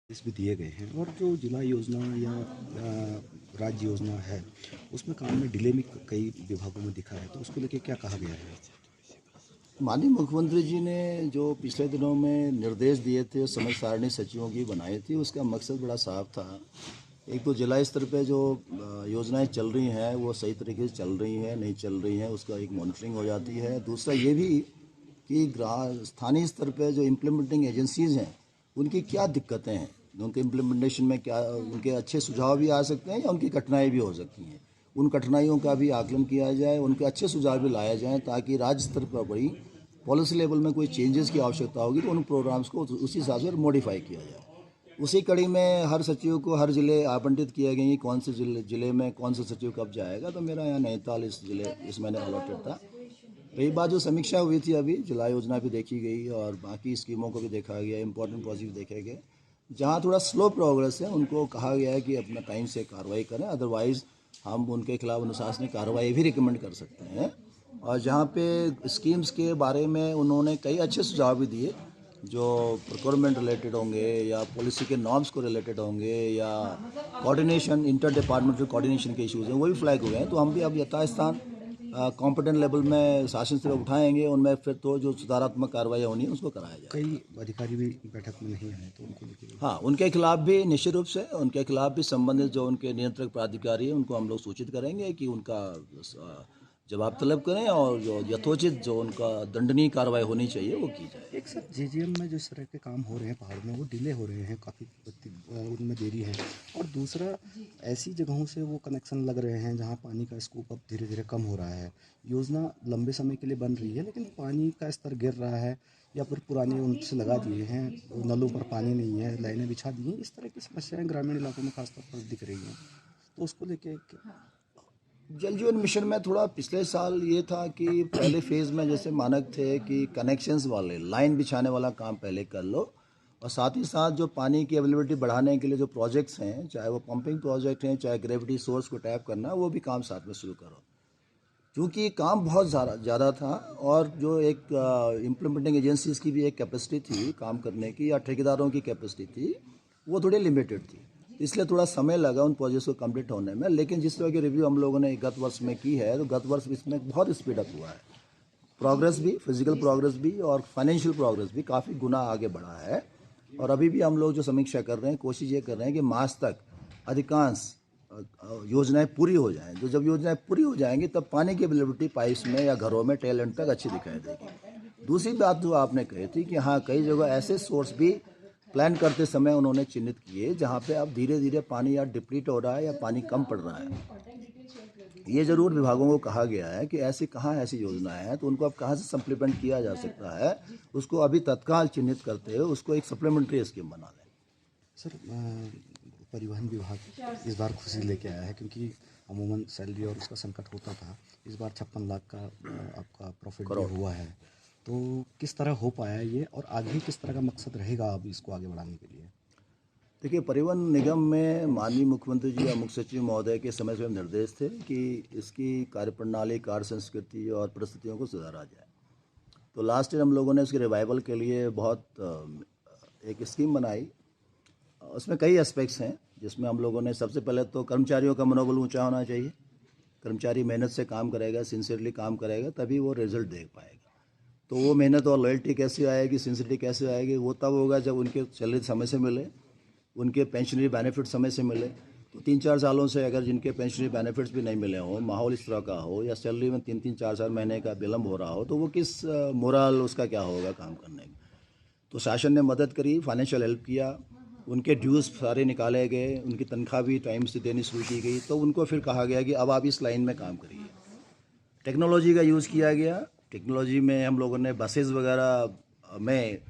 भी दिए गए हैं और जो जिला योजना या राज्य योजना है उसमें काम में डिले में कई विभागों में दिखा है, तो उसको लेके क्या कहा गया है? माननीय मुख्यमंत्री जी ने जो पिछले दिनों में निर्देश दिए थे, समय सारणी सचिवों की बनाई थी, उसका मकसद बड़ा साफ था। एक तो जिला स्तर पे जो योजनाएं चल रही हैं वो सही तरीके से चल रही हैं नहीं चल रही हैं, उसका एक मॉनिटरिंग हो जाती है। दूसरा ये भी कि स्थानीय स्तर पे जो इम्प्लीमेंटिंग एजेंसीज़ हैं उनकी क्या दिक्कतें हैं, उनके इम्प्लीमेंटेशन में क्या उनके अच्छे सुझाव भी आ सकते हैं या उनकी कठिनाई भी हो सकती हैं। उन कठिनाइयों का भी आकलन किया जाए, उनके अच्छे सुझाव भी लाए जाएँ, ताकि राज्य स्तर पर बड़ी पॉलिसी लेवल में कोई चेंजेस की आवश्यकता होगी तो उन प्रोग्राम्स को उसी हिसाब से मॉडिफाई किया जाए। उसी कड़ी में हर सचिव को हर जिले आवंटित किए गए हैं, कौन से जिले में कौन सा सचिव कब जाएगा। तो मेरा यहाँ नैनीताल इस महीने अलॉटेड था। रही बात जो समीक्षा हुई थी, अभी जिला योजना भी देखी गई और बाकी स्कीमों को भी देखा गया, इंपॉर्टेंट प्रोजेक्ट देखे गए। जहाँ थोड़ा स्लो प्रोग्रेस है उनको कहा गया है कि अपना टाइम से कार्रवाई करें, अदरवाइज़ हम उनके खिलाफ अनुशासनिक कार्रवाई भी रिकमेंड कर सकते हैं। और जहाँ पे स्कीम्स के बारे में उन्होंने कई अच्छे सुझाव भी दिए, जो प्रोक्योरमेंट रिलेटेड होंगे या पॉलिसी के नॉर्म्स को रिलेटेड होंगे या कोऑर्डिनेशन, इंटर डिपार्टमेंटल कोऑर्डिनेशन के इश्यूज़ हैं, वो भी फ्लैग हुए हैं। तो हम भी अब यथास्थान कॉम्पिटेंट लेवल में शासन से उठाएंगे, उनमें फिर तो जो सुधारात्मक कार्रवाई होनी है उसको कराया जाए। कई अधिकारी भी बैठक में नहीं आए तो उनको लेके हाँ, उनके खिलाफ भी निश्चित रूप से उनके खिलाफ भी संबंधित जो उनके नियंत्रक प्राधिकारी हैं उनको हम लोग सूचित करेंगे कि उनका जवाब तलब करें और जो यथोचित जो उनका दंडनीय कार्रवाई होनी चाहिए वो की जाए। एक सर जेजीएम में जिस तरह के काम हो रहे हैं पहाड़ में वो डिले हो रहे हैं, काफ़ी उनमें देरी है। और दूसरा ऐसी जगहों से वो कनेक्शन लग रहे हैं जहाँ पानी का स्कूप अब धीरे धीरे कम हो रहा है। योजना लंबे समय के लिए बन रही है लेकिन पानी का स्तर गिर रहा है, या फिर पुराने उनसे लगा दिए हैं, नलों पर पानी नहीं है, लाइनें बिछा दी हैं। इस तरह की समस्याएं ग्रामीण इलाकों में खासतौर पर दिख रही हैं, तो उसको लेके जल जीवन मिशन में थोड़ा पिछले साल ये था कि पहले फेज़ में जैसे मानक थे कि कनेक्शंस वाले लाइन बिछाने वाला काम पहले कर लो, और साथ ही साथ जो पानी की अवेलेबिलिटी बढ़ाने के लिए जो प्रोजेक्ट्स हैं, चाहे वो पंपिंग प्रोजेक्ट हैं चाहे ग्रेविटी सोर्स को टैप करना, वो भी काम साथ में शुरू करो। क्योंकि काम बहुत ज़्यादा था और जो एक इम्प्लीमेंटिंग एजेंसीज़ की भी एक कैपेसिटी थी काम करने की, या ठेकेदारों की कैपेसिटी थी, वो थोड़ी लिमिटेड थी। इसलिए थोड़ा समय लगा उन प्रोजेक्ट्स को कंप्लीट होने में। लेकिन जिस तरह की रिव्यू हम लोगों ने गत वर्ष में की है, तो गत वर्ष इसमें बहुत स्पीड अप हुआ है। प्रोग्रेस भी, फिजिकल प्रोग्रेस भी और फाइनेंशियल प्रोग्रेस भी काफ़ी गुना आगे बढ़ा है। और अभी भी हम लोग जो समीक्षा कर रहे हैं, कोशिश ये कर रहे हैं कि मार्च तक अधिकांश योजनाएं पूरी हो जाएं। जो जब योजनाएं पूरी हो जाएंगी तब पानी की अवेलेबिलिटी पाइप्स में या घरों में टेल एंड तक अच्छी दिखाई देगी। दूसरी बात जो आपने कही थी कि हाँ, कई जगह ऐसे सोर्स भी प्लान करते समय उन्होंने चिन्हित किए जहाँ पे अब धीरे धीरे पानी या डिप्लीट हो रहा है या पानी कम पड़ रहा है। ये ज़रूर विभागों को कहा गया है कि ऐसी कहाँ ऐसी योजनाएं हैं तो उनको अब कहाँ से सप्लीमेंट किया जा सकता है, उसको अभी तत्काल चिन्हित करते हुए उसको एक सप्लीमेंट्री स्कीम बना लें। सर परिवहन विभाग इस बार खुशी लेके आया है, क्योंकि अमूमन सैलरी और उसका संकट होता था। इस बार 56 लाख का आपका प्रॉफिट भी हुआ है, तो किस तरह हो पाया ये और आगे किस तरह का मकसद रहेगा अब इसको आगे बढ़ाने के लिए? देखिए, परिवहन निगम में माननीय मुख्यमंत्री जी और मुख्य सचिव महोदय के समय से निर्देश थे कि इसकी कार्यप्रणाली, कार्य संस्कृति और परिस्थितियों को सुधारा जाए। तो लास्ट ईयर हम लोगों ने उसके रिवाइवल के लिए बहुत एक स्कीम बनाई। उसमें कई एस्पेक्ट्स हैं, जिसमें हम लोगों ने सबसे पहले तो कर्मचारियों का मनोबल ऊंचा होना चाहिए। कर्मचारी मेहनत से काम करेगा, सिंसियरली काम करेगा, तभी वो रिजल्ट देख पाएगा। तो वो मेहनत और लॉयल्टी कैसे आएगी, सिंसियरिटी कैसे आएगी, वो तब होगा जब उनके सैलरी समय से मिले, उनके पेंशनरी बेनिफिट समय से मिले। तो 3-4 सालों से अगर जिनके पेंशनरी बेनिफिट्स भी नहीं मिले हों, माहौल इस तरह का हो, या सैलरी में 3-3, 4-4 महीने का विलम्ब हो रहा हो, तो वो किस मोरल उसका क्या होगा काम करने में। तो शासन ने मदद करी, फाइनेंशियल हेल्प किया, उनके ड्यूज़ सारे निकाले गए, उनकी तनख्वाह भी टाइम से देनी शुरू की गई। तो उनको फिर कहा गया कि अब आप इस लाइन में काम करिए। टेक्नोलॉजी का यूज़ किया गया। टेक्नोलॉजी में हम लोगों ने बसेज़ वगैरह में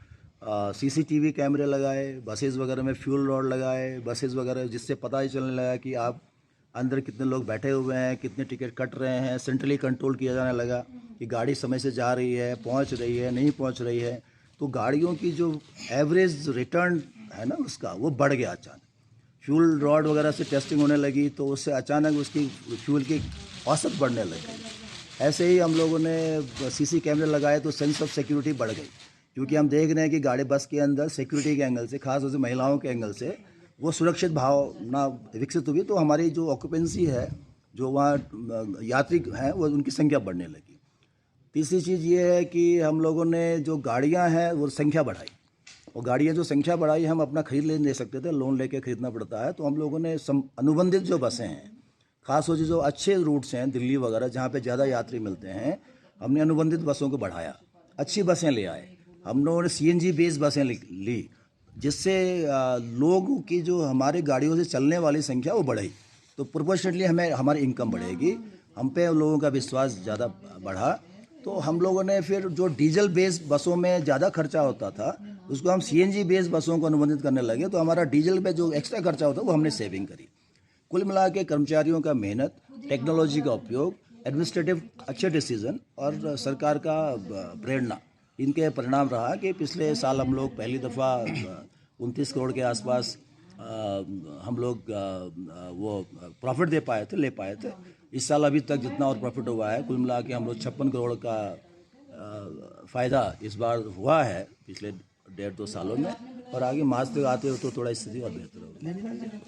सीसीटीवी कैमरे लगाए, बसेज़ वगैरह में फ्यूल रॉड लगाए, बसेज़ वगैरह, जिससे पता ही चलने लगा कि आप अंदर कितने लोग बैठे हुए हैं, कितने टिकट कट रहे हैं। सेंट्रली कंट्रोल किया जाने लगा कि गाड़ी समय से जा रही है, पहुंच रही है, नहीं पहुंच रही है। तो गाड़ियों की जो एवरेज रिटर्न है ना उसका, वो बढ़ गया अचानक। फ्यूल रॉड वगैरह से टेस्टिंग होने लगी तो उससे अचानक उसकी फ्यूल की औसत बढ़ने लग गई। ऐसे ही हम लोगों ने सीसी कैमरे लगाए तो सेंस ऑफ सिक्योरिटी बढ़ गई, क्योंकि हम देख रहे हैं कि गाड़ी बस के अंदर सिक्योरिटी के एंगल से, खास तौर से महिलाओं के एंगल से वो सुरक्षित भावना विकसित हुई, तो हमारी जो ऑक्यूपेंसी है, जो वहाँ यात्री हैं, वो उनकी संख्या बढ़ने लगी। तीसरी चीज़ ये है कि हम लोगों ने जो गाड़ियाँ हैं वो संख्या बढ़ाई, और गाड़ियाँ जो संख्या बढ़ाई, हम अपना खरीद ले नहीं सकते थे, लोन लेके खरीदना पड़ता है, तो हम लोगों ने अनुबंधित जो बसें हैं, खास तौर से जो अच्छे रूट्स हैं दिल्ली वगैरह जहाँ पे ज़्यादा यात्री मिलते हैं, हमने अनुबंधित बसों को बढ़ाया, अच्छी बसें ले आए। हम लोगों ने CNG बेस्ड बसें ली, जिससे लोगों की जो हमारे गाड़ियों से चलने वाली संख्या वो बढ़ी, तो प्रोपोर्शनेटली हमें हमारी इनकम बढ़ेगी, हम पे लोगों का विश्वास ज़्यादा बढ़ा। तो हम लोगों ने फिर जो डीजल बेस्ड बसों में ज़्यादा खर्चा होता था, उसको हम CNG बेस्ड बसों को अनुबंधित करने लगे, तो हमारा डीजल पे जो एक्स्ट्रा खर्चा होता वो हमने सेविंग करी। कुल मिला के कर्मचारियों का मेहनत, टेक्नोलॉजी का उपयोग, एडमिनिस्ट्रेटिव अच्छे डिसीजन और सरकार का प्रेरणा, इनके परिणाम रहा कि पिछले साल हम लोग पहली दफ़ा 29 करोड़ के आसपास हम लोग वो प्रॉफिट ले पाए थे। इस साल अभी तक जितना और प्रॉफिट हुआ है, कुल मिला के हम लोग 56 करोड़ का फ़ायदा इस बार हुआ है पिछले 1.5-2 सालों में, और आगे मार्च तक आते हो तो थोड़ा स्थिति और बेहतर होगी।